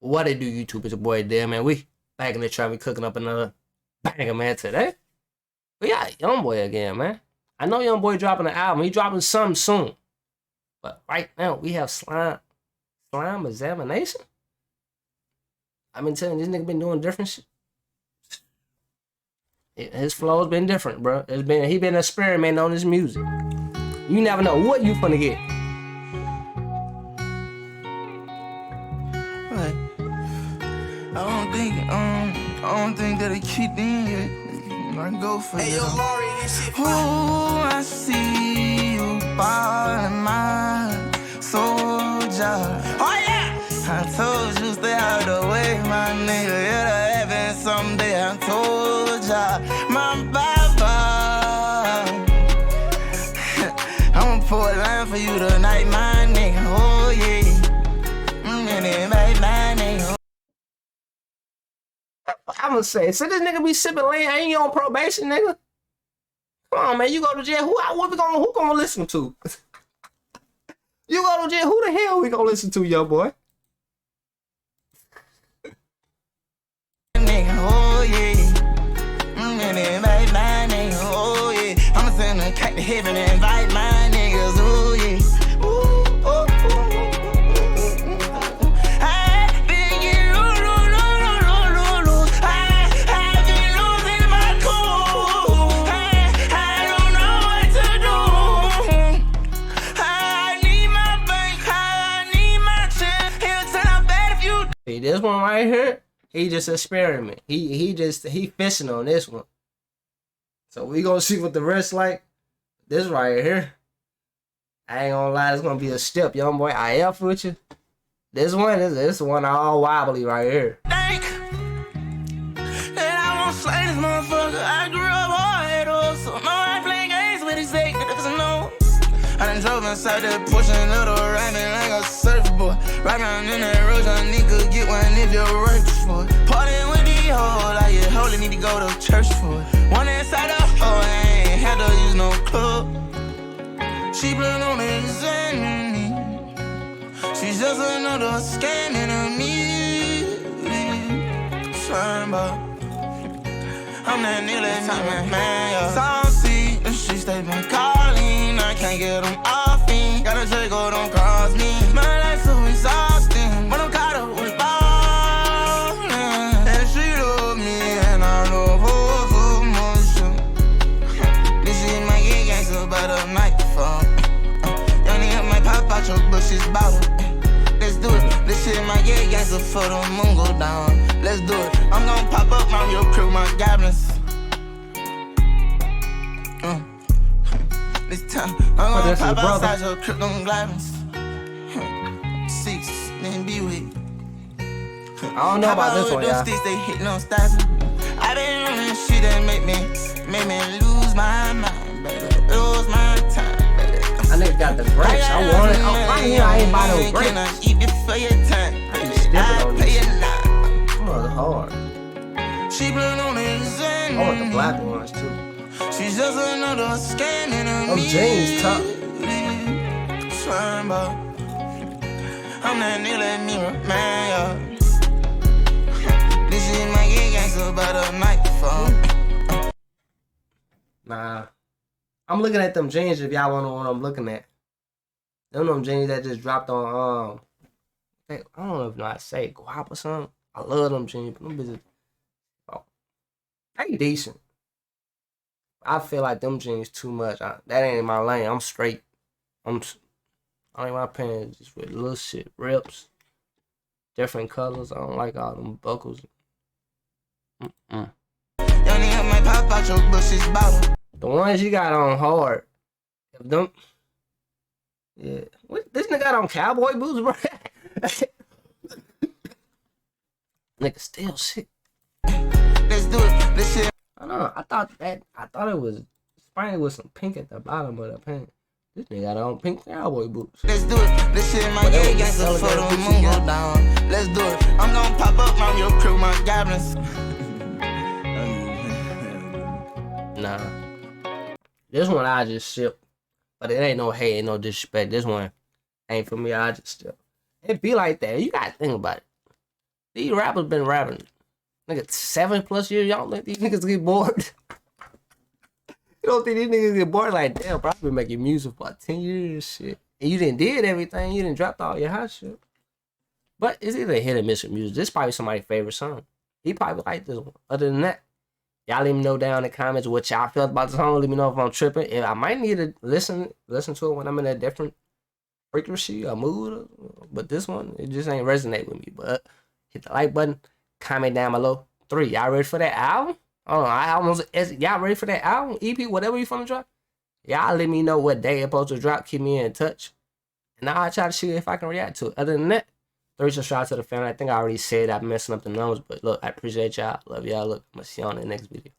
What it do, YouTube? It's your boy there, man. We back in the trap. We cooking up another banger, man, today. But yeah, YoungBoy again, man. I know YoungBoy dropping an album. He dropping something soon. But right now, we have Slime Examination. I've been telling you, this nigga been doing different shit. His flow's been different, bro. He been experimenting on his music. You never know what you finna get. I don't think that it kicked in yet. I go for it. Oh, I see you falling my soldier. Oh yeah! I told you stay out the way, my nigga. It'll happen someday. I told ya, my baba. I'ma pour a line for you tonight, my nigga. Oh yeah. I'm gonna say, so this nigga be sipping lean, ain't you on probation, nigga? Come on, man, you go to jail. Who gonna listen to? You go to jail, who the hell we gonna listen to, yo boy? Oh yeah, oh yeah. I'ma send a kite to heaven and invite my niggas. Oh yeah. This one right here, he just experiment. He fishing on this one. So we gonna see what the rest like. This right here, I ain't gonna lie, it's gonna be a step, YoungBoy. I F with you. This one all wobbly right here. Think that I won't slay this motherfucker. I grew up hard, so no, I play games with these fake niggas, no. I done drove inside that Porsche and little riding like a surfboard. Right around in that road, young nigga get one if you're right for it. Partying with the hoe, like you holy need to go to church for it. One inside the hoe, I ain't had to use no club. She blood on me. She's just another scam in me. Slime ball. I'm that nigga, man, yo. Saucy, the streets they been calling. I can't get them off me. Gotta take go, don't cross me. My life so exhausting, but I'm caught up with ballin'. And she love me, and I love her so much. This shit might get gangster by the microphone. Young nigga might pop out your bushes bottle. Let's do it. This shit might get gangster for the moon go down. Let's do it. I'm gonna pop up on your crew, my goblins. This time, I'm gonna pop outside your crew, them goblins. 6, then be with. I don't know about this one, y'all. Sticks, they hit no stopping. I been running shit that make me lose my mind, baby. Lose my time, baby. I nigga got the grapes. I want it. I ain't buy no grapes. Can I eat it for your time? I be stipping on this shit. Oh, it's hard. She blood on this. I want the black ones too. She's just another scam in them jeans top. Slime ball. I'm that nigga, mirror man, yo. This shit might get gangster by the microphone. Nah. I'm looking at them jeans if y'all wanna know what I'm looking at. Them jeans that just dropped on I don't know if I say guap or something. I love them jeans, but them bitches, they decent. I feel like them jeans too much. That ain't in my lane. I'm straight. I like my pants just with little shit, rips, different colors. I don't like all them buckles. The ones you got on hard. If them, yeah. What this nigga got on cowboy boots, bro? Nigga still sick. Let's do it. This shit. I don't know. I thought it was sprayed with some pink at the bottom of the pants. This nigga got on pink cowboy boots. Let's do it. This shit might get gangster for the moon go down. Let's do it. I'm gonna pop up on your crew, my goblins. Nah. This one I just sip. But it ain't no hate, ain't no disrespect. This one ain't for me. I just sip. It be like that. You gotta think about it. These rappers been rapping, nigga, 7+ years. Y'all think these niggas get bored? You don't think these niggas get bored? Like, damn, bro, I've been making music for like 10 years, shit. And you didn't did everything. You didn't dropped all your hot shit. But it's either hit or miss with music. This is probably somebody's favorite song. He probably like this one. Other than that, y'all let me know down in the comments what y'all felt about the song. Let me know if I'm tripping. If I might need to listen to it when I'm in a different frequency or mood. But this one, it just ain't resonate with me. But hit the like button. Comment down below. 3, y'all ready for that album? Oh, y'all ready for that album? EP, whatever you finna drop? Y'all let me know what day it's supposed to drop. Keep me in touch. And I'll try to see if I can react to it. Other than that, 3 subscribe to the family. I think I already said I'm messing up the numbers. But look, I appreciate y'all. Love y'all. Look, I'm going to see y'all in the next video.